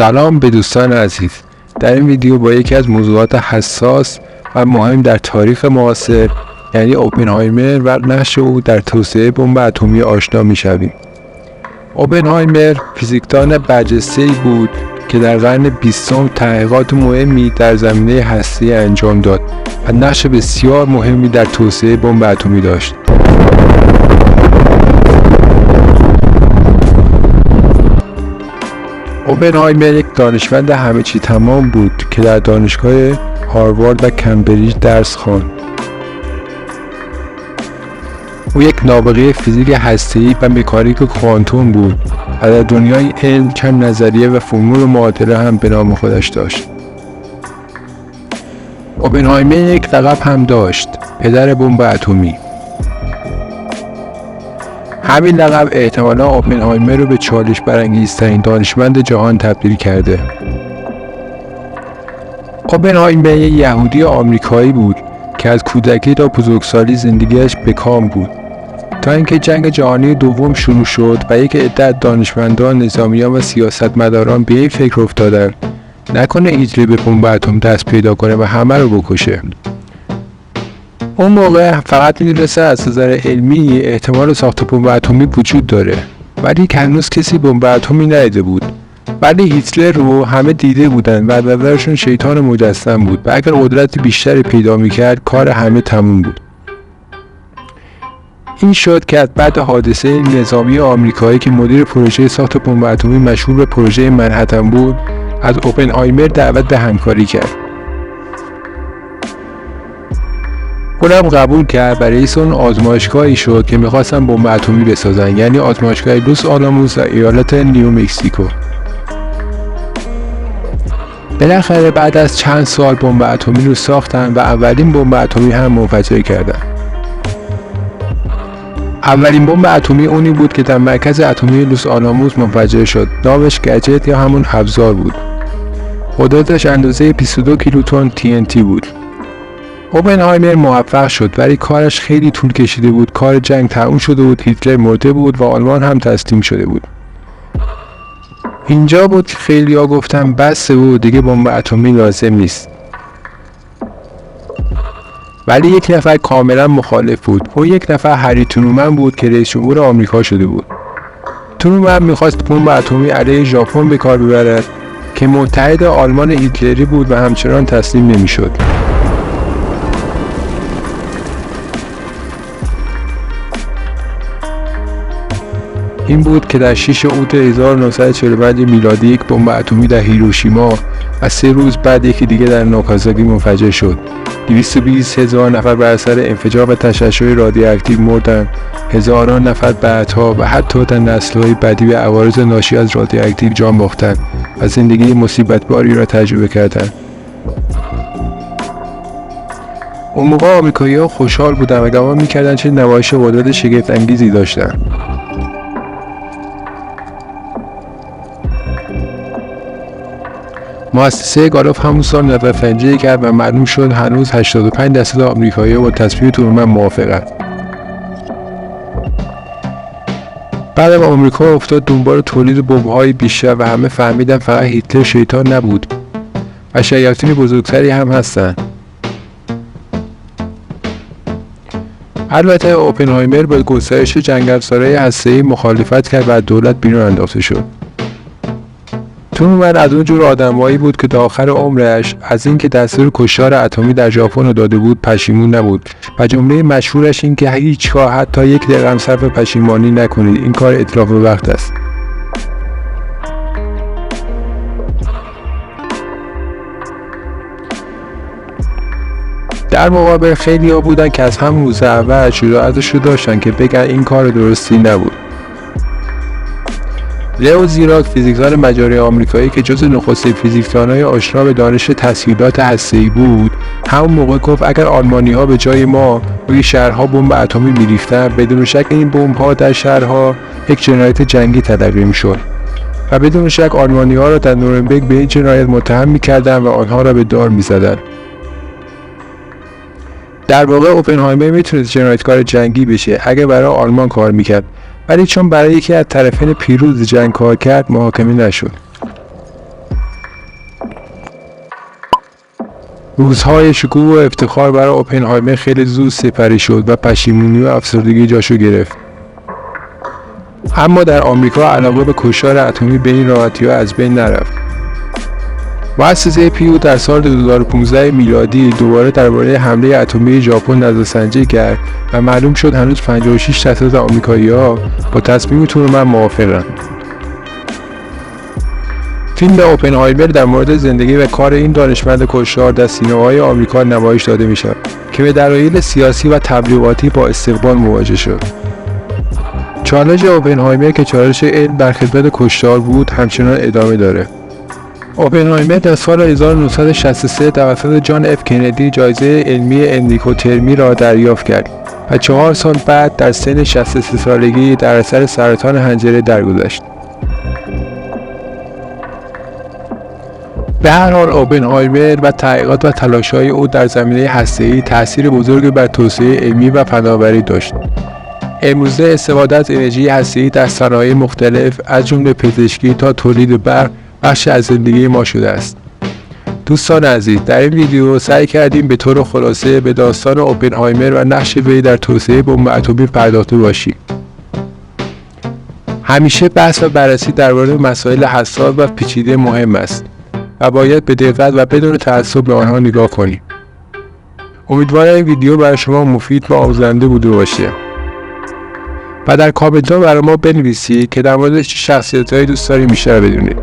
سلام به دوستان عزیز. در این ویدیو با یکی از موضوعات حساس و مهم در تاریخ معاصر یعنی اوپنهایمر و نقش او در توسعه بمب اتمی آشنا می‌شویم. اوپنهایمر فیزیکدان برجسته‌ای بود که در قرن 20 تحقیقات مهمی در زمینه هسته‌ای انجام داد و نقش بسیار مهمی در توسعه بمب اتمی داشت. اوپنهایمر یک دانشمند همه چی تمام بود که در دانشگاه هاروارد و کمبریج درس خواند. او یک نابغه فیزیک هسته‌ای و مکانیک کوانتوم بود و در دنیای علم چند نظریه و فرمول معادله هم به نام خودش داشت. اوپنهایمر یک لقب هم داشت، پدر بمب اتمی. همین لقب احتمالاً اوپنهایمر رو به چالش برانگیزترین دانشمند جهان تبدیل کرده. اوپنهایمر یک یهودی آمریکایی بود که از کودکی تا بزرگسالی زندگیش به کام بود تا اینکه جنگ جهانی دوم شروع شد و یک عده از دانشمندان، نظامیان و سیاستمداران به این فکر افتادند نکنه هیتلر به بمب اتم دست پیدا کنه و همه رو بکشه. اون موقع فقط می‌دونسته از نظر علمی احتمال ساخت بمب اتمی وجود داره ولی هنوز کسی بمب اتمی ندیده بود. ولی هیتلر رو همه دیده بودن و نظرشون شیطان مجسم بود و اگر قدرت بیشتری پیدا می‌کرد کار همه تموم بود. این شد که از بعد حادثه نظامی آمریکایی که مدیر پروژه ساخت بمب اتمی مشهور به پروژه منهتن بود از اوپنهایمر دعوت به همکاری کرد. اونم قبول کرد و رئیس اون آزمایشگاهی شد که میخواستن بمب اتمی بسازن، یعنی آزمایشگاه لوس آلاموس و ایالت نیومکسیکو. بالاخره بعد از چند سال بمب اتمی رو ساختن و اولین بمب اتمی هم منفجر کردن. اولین بمب اتمی اونی بود که در مرکز اتمی لوس آلاموس منفجر شد. نامش گجت یا همون ابزار بود. قدرتش اندازه 22 کیلوتن TNT بود. اوپنهایمر موفق شد ولی کارش خیلی طول کشیده بود. کار جنگ تموم شده بود، هیتلر مرده بود و آلمان هم تسلیم شده بود. اینجا بود که خیلی‌ها گفتن بس بود، دیگه بمب اتمی لازم نیست. ولی یک نفر کاملا مخالف بود. اون یک نفر هری ترومن بود که رئیس جمهور آمریکا شده بود. ترومن میخواست بمب اتمی علیه ژاپن به کار ببرد که متحد آلمان هیتلری بود و همچنان تسلیم نمیشد. این بود که در 6 اوت 1945 میلادی یک بمب اتمی در هیروشیما و 3 روز بعد یکی دیگه در ناکازاکی منفجر شد. 220,000 نفر بر اثر انفجار و تشعشع رادیواکتیو مردند. هزاران نفر بعدها و حتی در نسل‌های بعدی به عوارض ناشی از رادیواکتیو جان باختند و زندگی مصیبت‌باری را تجربه کردند. اون موقع آمریکایی‌ها خوشحال بودند و گمان می‌کردند چه نمایش قدرت شگفت‌انگیزی داشتند. مؤسسه گالاف همون سال نظرسنجی کرد و معلوم شد هنوز 85% آمریکایی‌ها با تصمیم ترومن موافقند. بعدم آمریکا افتاد دنبال تولید بمب‌های بیشتر و همه فهمیدن فقط هیتلر شیطان نبود و شیاطین بزرگتری هم هستن. البته اوپنهایمر با گسترش جنگ‌افزارهای هسته‌ای مخالفت کرد و از دولت بیرون انداخته شد. ترومن از اون جور آدمایی بود که تا آخر عمرش از اینکه دستور کشتار اتمی در ژاپن رو داده بود پشیمون نبود و جمله مشهورش این که هیچگاه حتی یک دقیقه هم صرف پشیمانی نکنید، این کار اتلاف وقت است. در مقابل خیلی‌ها بودن که از همون روز اول شجاعتش رو داشتن که بگن این کار درستی نبود. لئو زیراک فیزیکدان مجاری آمریکایی که جزو نخستین فیزیکدان‌های آشنا به دانش تسهیلات هسته‌ای بود، همون موقع گفت اگر آلمانی‌ها به جای ما روی شهرها بمب اتمی می‌ریختن، بدون شک این بمب‌ها در شهرها یک جنایت جنگی تلقی می‌شد و بدون شک آلمانی‌ها را در نورنبرگ به این جنایت متهم می‌کردند و آنها را به دار می‌زدند. در واقع اوپنهایمر میتونست جنایتکار جنگی بشه اگه برای آلمان کار می‌کرد، ولی چون برای یکی از طرفین پیروز جنگ کار کرد محاکمه نشد. روزهای شکوه و افتخار برای اوپنهایمر خیلی زود سپری شد و پشیمونی و افسردگی جاشو گرفت. اما در آمریکا علاقه به کشتار اتمی به این راحتی‌ها از بین نرفت. مؤسسه پیو در سال 2015 میلادی دوباره درباره حمله اتمی ژاپن نظرسنجی کرد و معلوم شد هنوز 56% آمریکایی‌ها با تصمیمتون من موافقن. فیلم اوپنهایمر در مورد زندگی و کار این دانشمند کشتار در سینماهای آمریکا نمایش داده می‌شود که به دلایل سیاسی و تبلیغاتی با استقبال مواجه شد. چالش اوپنهایمر که چالش علم در خدمت کشتار بود همچنان ادامه داره. اوپنهایمر در سال 1963 توسط جان اف کندی جایزه علمی اندیکوترمی را دریافت کرد و 4 سال بعد در سن 63 سالگی در اثر سرطان حنجره درگذشت. به هر حال اوپنهایمر و تحقیقات و تلاش‌های او در زمینه هسته‌ای تأثیر بزرگی بر توسعه علمی و فناوری داشت. امروزه استفاده از انرژی هسته‌ای در صنایع مختلف از جمله پزشکی تا تولید برق بخشی از زندگی ما شده است. دوستان عزیز، در این ویدیو سعی کردیم به طور خلاصه به داستان اوپنهایمر و نقش وی در توسعه بمب اتمی پرداخته باشیم. همیشه بحث و بررسی درباره مسائل حساس و پیچیده مهم است و باید به دقت و بدون تعصب به آنها نگاه کنیم. امیدوارم این ویدیو برای شما مفید و آموزنده بوده باشه. و در کامنت ها برای ما بنویسید که در مورد چه شخصیت‌هایی دوست دارید بیشتر بدونید.